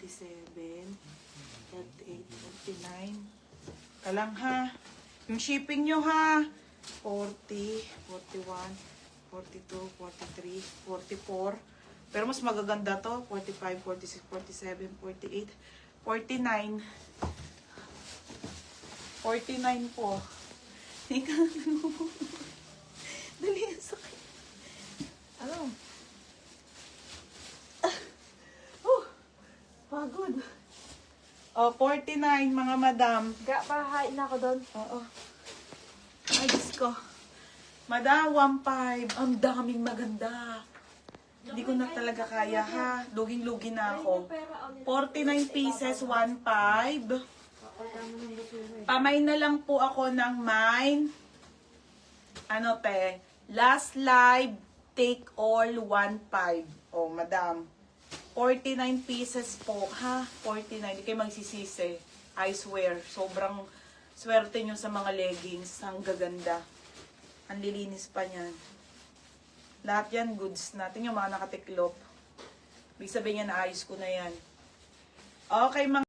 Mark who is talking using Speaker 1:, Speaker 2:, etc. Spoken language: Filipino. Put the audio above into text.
Speaker 1: 48, 49. Kalang ha. Yung shipping nyo ha. 40, 41, 42, 43, 44. Pero mas magaganda to. 45, 46, 47, 48, 49. 49 po. Ika, dali ang sakit. Ano? Pagod. Oh, 49 mga madam.
Speaker 2: Pahain na ako doon.
Speaker 1: Oo. Ay, Diyos ko. Madam, 1.5. Ang daming maganda. Hindi ko na talaga kaya ha. Luging-lugi na ako. 49 pieces, 1.5. Pamay na lang po ako ng mine. Ano te? Last live, take all, 1.5. Oh, madam. 49 pieces po, ha? 49. Hindi kayo magsisisi. I swear. Sobrang swerte nyo sa mga leggings. Ang gaganda. Ang lilinis pa niyan. Lahat yan, goods natin. Yung mga nakatiklop. Ibig sabihin yan, naayos ko na yan. Okay, mga